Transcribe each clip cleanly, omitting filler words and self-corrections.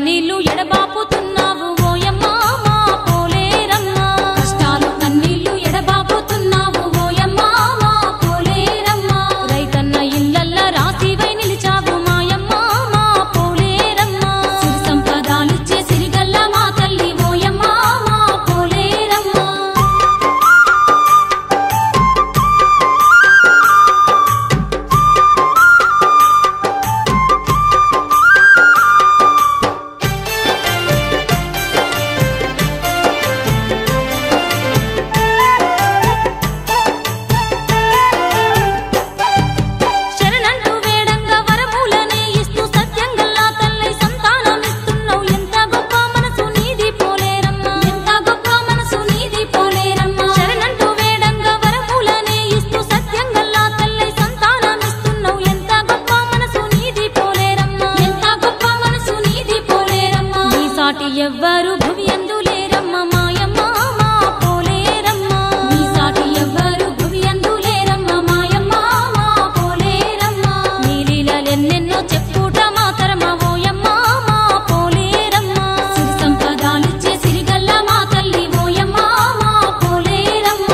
కన్నీళ్లు ఎడబాపుతున్నావు ఓయమ్మ మా పోలేరమ్మ కష్టాలు కన్నీళ్లు ఎడబాపుతున్నావు ఓయమ్మ మా పోలేరమ్మ రైతన్న ఇళ్ళల్ల రాసివై నిలిచావు మాయమ్మ మా పోలేరమ్మ సిరి సంపదాలిచ్చే సిరిగల్ల మా తల్లి ఓయమ్మ మా పోలేరమ్మ ఎవ్వరు భువియందు లేరమ్మ మాయమ్మ మా పోలేరమ్మ నీ సాటి ఎవ్వరు భువియందు లేరమ్మ మాయమ్మ మా పోలేరమ్మ నీ లీలలెన్నెన్నో చెప్పుట మా తరమ ఓయమ్మ మా పోలేరమ్మ సిరి సంపదాలిచ్చే సిరిగల్ల మా తల్లి ఓయమ్మ మా పోలేరమ్మ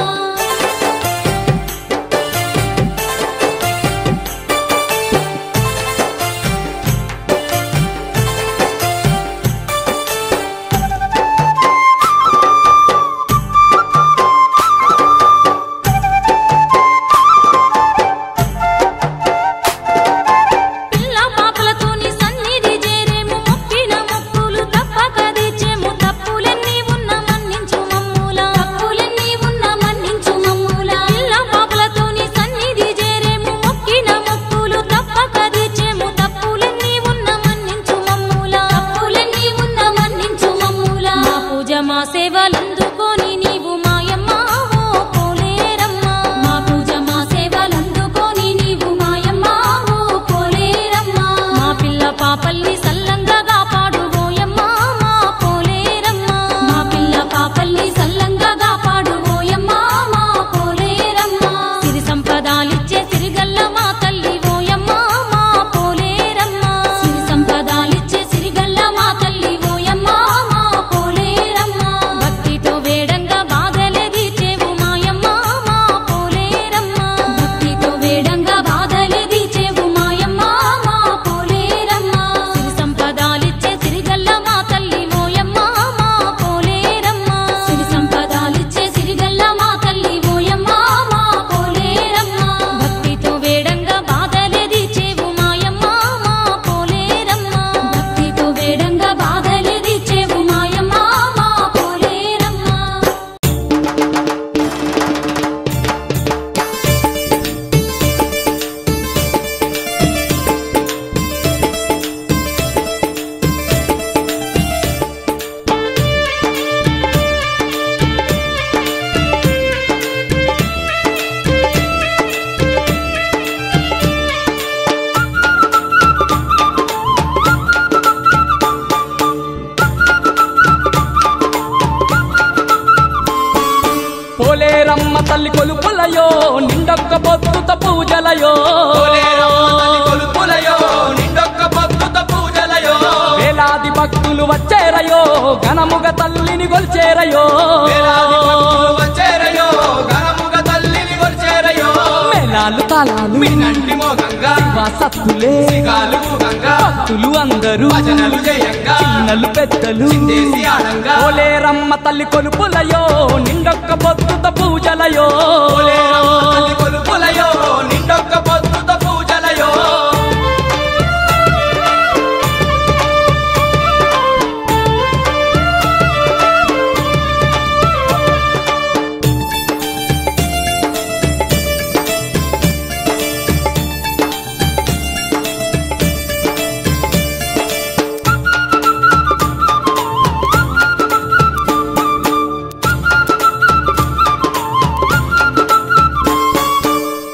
మా సేవలందుకొని నీవు మాయమ్మ ఓ పోలేరమ్మ మా పూజ మా సేవలందుకొని నీవు మాయమ్మ ఓ పోలేరమ్మ మా పిల్ల పాపల్ని సల్లంగా కాపాడు ఓయమ్మ మా పోలేరమ్మ మా పిల్ల పాపల్ని సల్లంగా కాపాడు ఓయమ్మ మా పోలేరమ్మ సిరి సంపదాలిచ్చే సిరిగల్ల మా తల్లి ఓయమ్మ మా పోలేరమ్మ సిరి సంపదాలిచ్చే సిరిగల్ల మా తల్లి ఓయమ్మ మా పోలేరమ్మ భక్తితో వేడంగా బాధలే తీర్చేవు మాయమ్మ మా పోలేరమ్మ భక్తితో వేడంగా బాధలే తీర్చేవు మాయమ్మ మా పోలేరమ్మ సిరి సంపదాలిచ్చే సిరిగల్ల మా తల్లి ఓయమ్మ మా పోలేరమ్మ సిరి సంపదాలిచ్చే సిరిగల్ల మా తల్లి ఓయమ్మ మా పోలేరమ్మ భక్తితో వేడంగా బాధలే తీర్చేవు మాయమ్మ మా పోలేరమ్మ భక్తితో వేడంగా బాధలే తీర్చేవు మాయమ్మ మా పోలేరమ్మ పోలేరమ్మ తల్లి కొలుపులయో నిండొక్క పొద్దుత పూజలయో నిండొక్క పొద్దుత పూజలయో వేలాది భక్తులు వచ్చేరయో ఘనముగ తల్లిని గొల్చేరయో వచ్చేరయో ఘనముగ తల్లిని కొలిచేరయో మేళాలు తాళాలు మిన్నంటి మోగంగా సత్తులే సిగాలు గంగా భక్తులు అందరూ భజనలు జయంగా చిన్నలు పెద్దలు చిందేసి ఆడంగా పోలేరమ్మ తల్లి కొలుపులయో నిండొక్క పొద్దుత పూజలయో పోలేరమ్మ తల్లి కొలుపులయో నిండొక్క పొద్దుత పూజలయో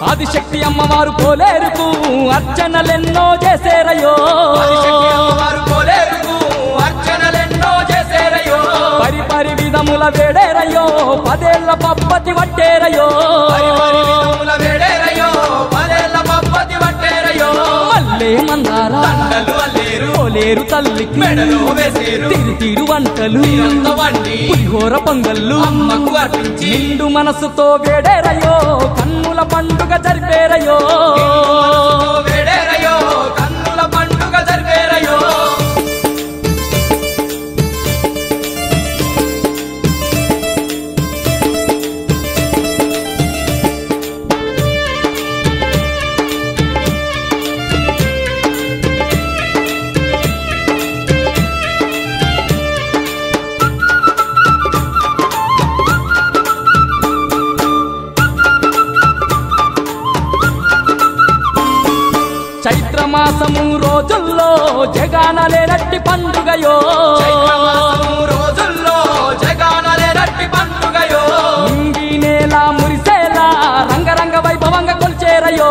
ఆదిశక్తి అమ్మవారు పోలేరుకు అర్చనలెన్నో చేసేరయో ఆదిశక్తి అమ్మవారు పోలేరుకు అర్చనలెన్నో చేసేరయో పరిపరి విధముల వేడేరయో పదేళ్ల పప్పతి వట్టేరయో పరిపరి విధముల వేడేరయో పదేళ్ల పప్పతి వట్టేరయో మల్లే మందార దండలు అల్లేరు పోలేరు తల్లికి మెడలో వేసేరు తీరు వంటలు తీరంత వండి పులిహోర పొంగళ్ళు అమ్మకు అర్పించి నిండు మనసుతో వేడేరయో కన్నుల పండుగ జరిపేరయో వేడేరయో కన్నుల పండుగ జరిపేరయో చైత్రమాసము రోజుల్లో జగానలేనట్టి పండుగయో రోజుల్లో జగానలేనట్టి పండుగయో ఇంగి నేల మురిసేలా రంగరంగ వైభవంగా కొల్చేరయో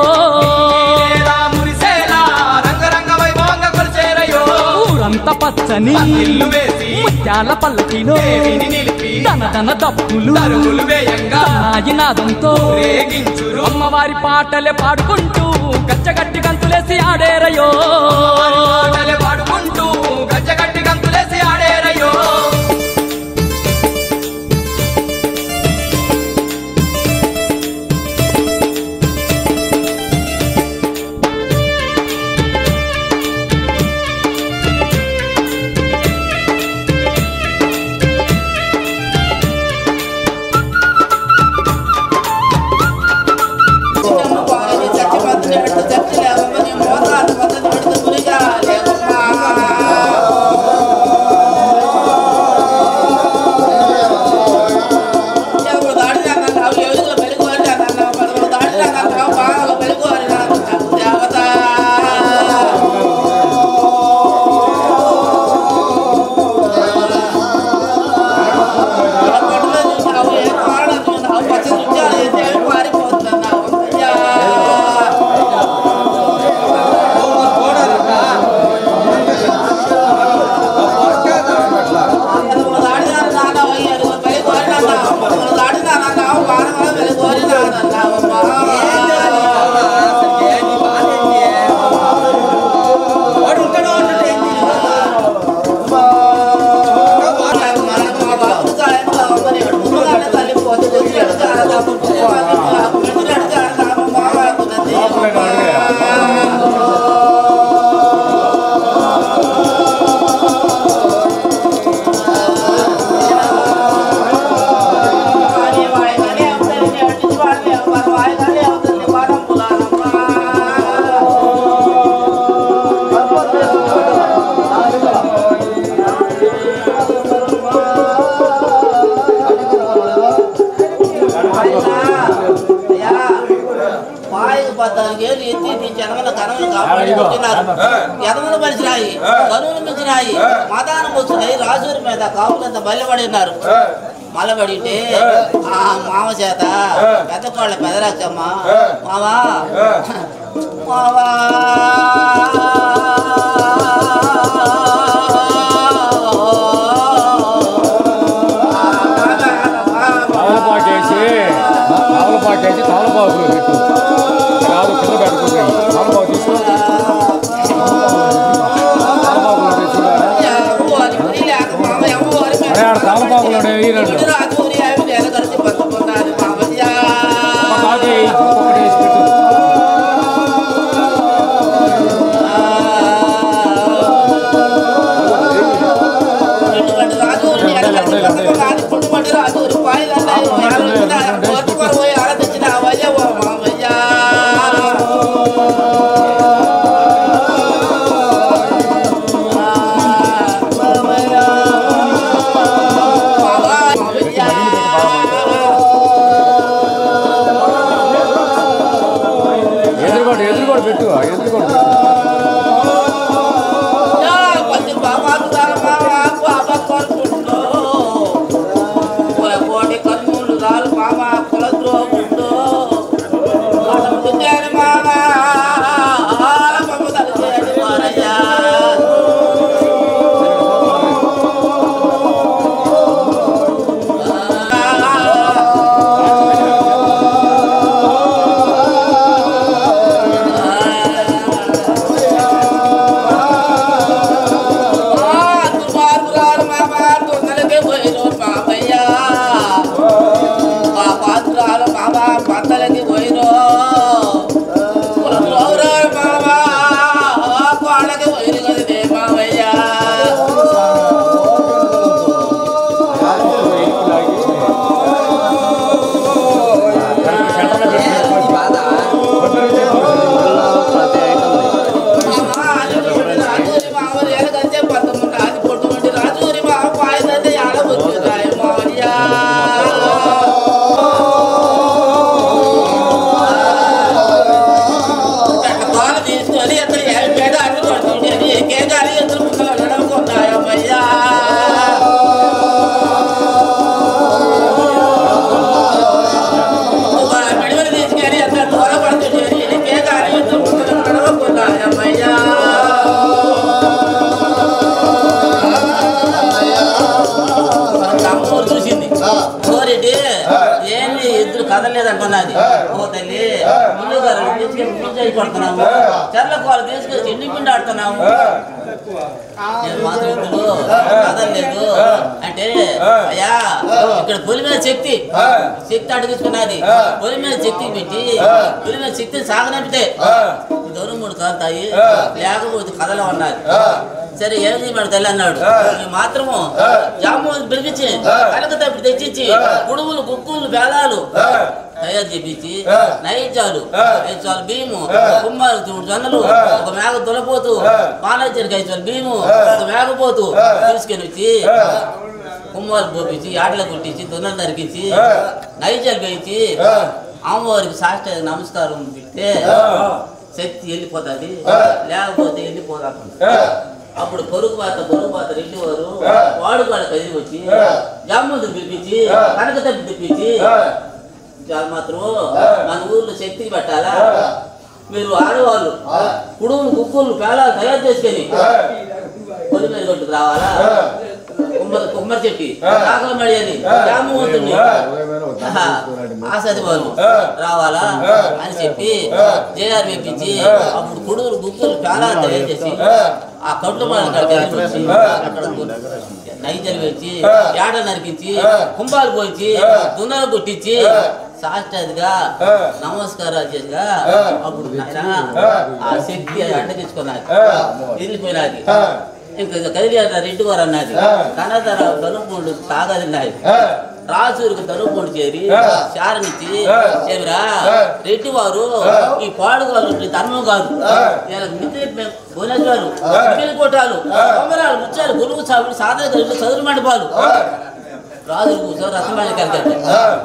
మురిసేలా రంగరంగ వైభవంగా కొలిచేరయో ఊరంత పచ్చని ఇల్లు వేసి ముత్యాల పల్లకిలో దేవిని నిలిపి తన దప్పులు తరువులు వేయంగా నాదంతో రేగించురు అమ్మవారి పాటలే పాడుకుంటూ గచ్చగట్టి గంతులేసి ఆడేరయో పాటలే పాడుకుంటూ గజ్జగట్టి గంతులేసి ఆడేరయో ఎదములు మలిచినాయి కనువులు మించినాయి మతానం వచ్చినాయి రాజూరి మీద కాపులంతా బయలుపడినారు మలబడితే ఆ మామ చేత పెద్ద కోళ్ళ పెదరాకమ్మ మావా మావా పాకేసి తాళబాబులు పెట్టు కాదు కింద పెట్టుకుంటాయి తాళబాబు తీసుకో తాళబాబులు Yeah. అన్నది. ఓ తల్లి ఇల్లు గారు తీసుకెళ్ళి పూజ అయిపోతున్నాము, చెర్ల కోళ్ళు తీసుకెళ్ళి ఇంటి పిండి ఆడుతున్నాము. నేను మాత్రం ఇందులో కదలేదు అంటే అయ్యా ఇక్కడ పొలి మీద శక్తి అడిగించుకున్నది. పొలి మీద శక్తి పెట్టి పొలి మీద శక్తిని సాగనంపితే దూరం 3 కాలుతాయి, లేకపోతే కథలో ఉన్నది. సరే ఏం చేయమని తల్లి అన్నాడు. మాత్రము జాము పిలిపించి కనకతప్పుడు తెచ్చించి గుడుగులు కుక్కులు బేలాలు తయారు చేపించి నైవేద్యాలు 5 చాలు బియ్యము, కుమ్మాలు 3 జొన్నలు, ఒక మేక దులపోతూ పాలచ్చరికి 5 చాలు బియ్యము, ఒక మేకపోతూ తీసుకొని వచ్చి కుమ్మాలు పోపించి ఆటలు కొట్టించి దున్నలు నరికించి నైవేద్యాలు వేయించి అమ్మవారికి సాష్ట నమస్కారం పెడితే శక్తి వెళ్ళిపోతుంది, లేకపోతే వెళ్ళిపోదాకుండా. అప్పుడు పొరుగు పాత రెడ్డి వారు వాడుకాడ కదిలి వచ్చి జాములు పిలిపించి కనకతప్పి తెప్పించి మాత్రం మన ఊర్లో శక్తికి పెట్టాలా, మీరు ఆడవాళ్ళు కుడుములు కుక్కులు పేలాలు తయారు చేసుకొని పొలి మీద కొట్టుకు రావాలా, కుమ్మరి చెట్టి కాకలమడి అని జామవంతుడిని ఆసది వాళ్ళు రావాలా అని చెప్పి జేఆర్ వేపించి అప్పుడు కుడుములు కుక్కులు పేలాలు తయారు చేసి ఆ కట్లు వచ్చి అక్కడ నైజలు వేసి ఏడ నరికించి కుంభాలు పోయించి దున్నలు కొట్టించి సాష్టాదిగా నమస్కారాలు చేసిగా అప్పుడు ఆ శక్తి అడ్డగించుకున్నది, వెళ్ళిపోయినది. ఇంకా కదిలి రెడ్డి వారు అన్నది కనదర తలుపుండు తాగదిన్నది. రాజూరికి తలుపుండు చేరి శారనిచ్చి చెవిరా రెడ్డి వారు ఈ పాడుగాలు ధర్మం కాదు, బోనజాలు మిగిలి కోటాలు కొమ్మరాలు ముత్యాలు గురువు సాగుడు సాధన కలిగి చదువు మండపాలు రాజులు కూర్చో రథమాలి కలిగారు,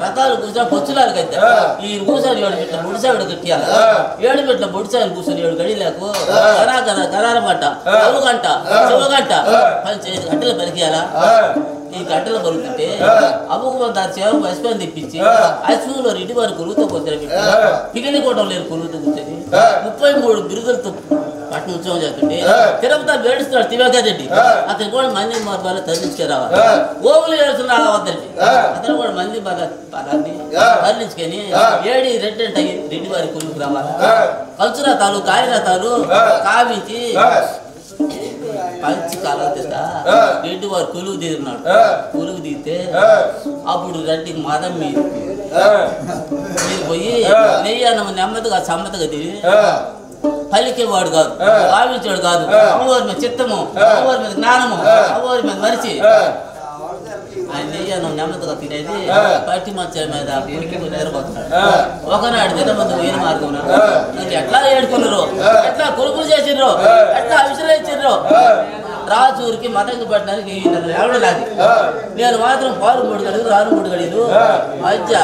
రథాలు కూర్చో పొచ్చులాలు కట్టారు. ఈ కూర్చొని 7 పెట్టిన ముడిసావిడ కట్టియాలి, 7 పెట్టిన ముడిసావిలు కూర్చొని 7 గడిలకు గరారం గంట గంట శివగంట 15 గంటలు పెరికేయాలా. ఈ గంటలు పలుకుతుంటే అమ్ముకు దాని సేవ పసిపని తెప్పించి అశ్వంలో రెడ్డి వారి కొలువుతో కూర్చొని పిగిలి కోటం లేని కొలువుతో కూర్చొని 33 బిరుదులతో పట్టు ఉత్సవం చేస్తుంటే తిరుపతి వేడుస్తున్నాడు దివాకర్ రెడ్డి. అతను కూడా మంది మార్గాలు తరలించుకే రావాలి, ఓగులు వేడుతున్నా వద్దండి. అతను కూడా మంది బలాన్ని తరలించుకొని 7 రెడ్డి వారి కొలువుకు రావాలి. కలుచురథాలు కాయరథాలు కావించి పంచి కాలం తెస్తా రెడ్డి వారు కొలువు తీరినాడు. కొలువు తీస్తే అప్పుడు రెడ్డికి మదం మీరు పోయి నెయ్యి అన్న నెమ్మదిగా సమ్మతిగా తిరిగి పలికేవాడు కాదు, భావించాడు కాదు. అమ్మవారి మీద చిత్తము, అమ్మవారి మీద జ్ఞానము, అమ్మవారి మీద మరిచి ఆయన నెయ్యను నెమ్మదిగా తినేది పట్టి మచ్చల మీద నిద్రపోతున్నాడు. ఒకనాడు దినమందు పోయిన మార్గం నాకు ఎట్లా ఏడుకున్నారు, ఎట్లా కొలుపులు చేసిర్రు, ఎట్లా అవిసలు ఇచ్చిర్రు. రాజూరికి మతంగా పెట్టడానికి నన్ను ఎవడలేదు. నేను మాత్రం పాలు 3 గడియలు రాను 3 గడియలు మధ్య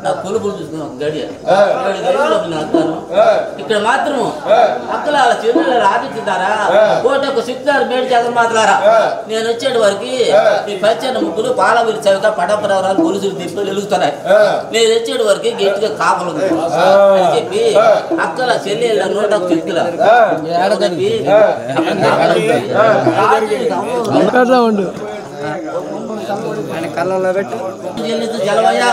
నా కొలుపులు చూసుకున్నా గడియ 7 గడియలు వస్తాను. ఇక్కడ మాత్రము అక్కల చెరువుల ఆదిత్యుతారా కోటకు సిక్తారు మేడి చేత మాట్లారా. నేను వచ్చేటి వరకు ఈ పచ్చని ముగ్గులు పాల వీరి చవిక పటపరవరాలు గొలుసులు తిప్పి వెలుగుతున్నాయి. నేను వచ్చేటి వరకు గట్టిగా కాపలు అని చెప్పి అక్కల చెల్లెళ్ళ 100 చెక్కుల కళ్ళలో పెట్టు జలవయ్య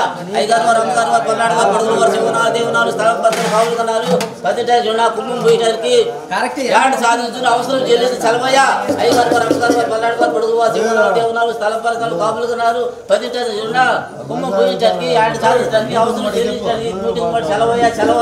ఐగారు వారు అమ్మగారు వారు పల్నాడు వారు పడుగులు వారు శివనాలు దేవునాలు స్థలం పత్రం కావులు కన్నారు 10 జున్నా కుమ్మం పోయడానికి యాడ్ సాధించిన అవసరం చెల్లింది చలవయ్య ఐగారు వారు అమ్మగారు వారు పల్నాడు వారు పడుగులు వారు శివనాలు దేవునాలు స్థలం పత్రం కావులు కన్నారు 10 జున్నా కుమ్మం పోయడానికి యాడ్ సాధించడానికి అవసరం చెల్లించడానికి మీటింగ్ చలవయ్య చలవ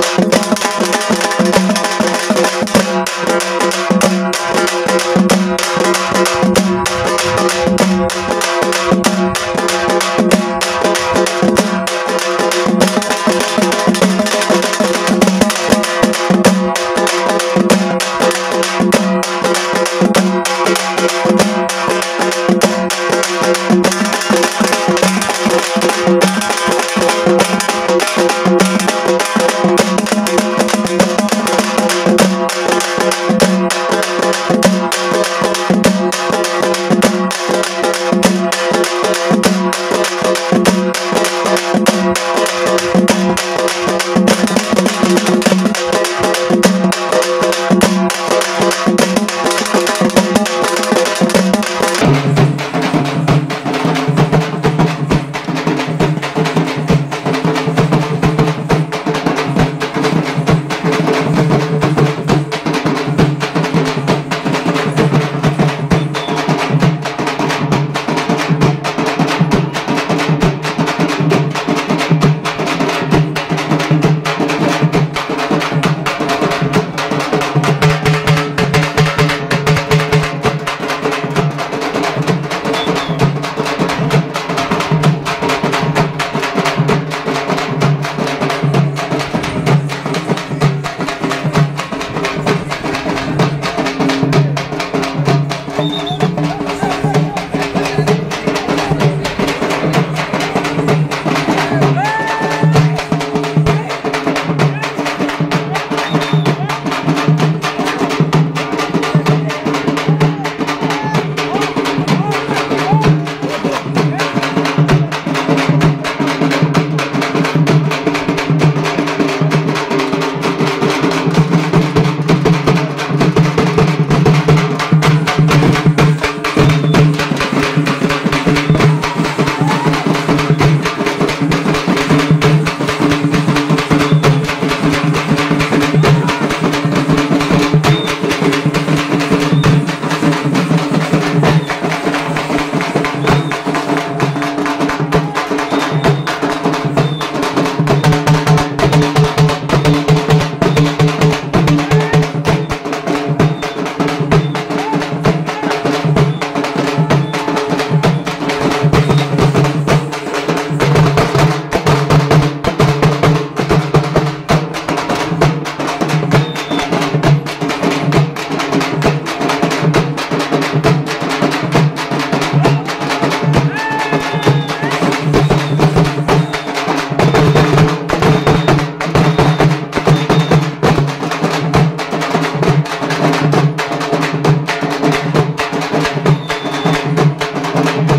Thank you. ఆ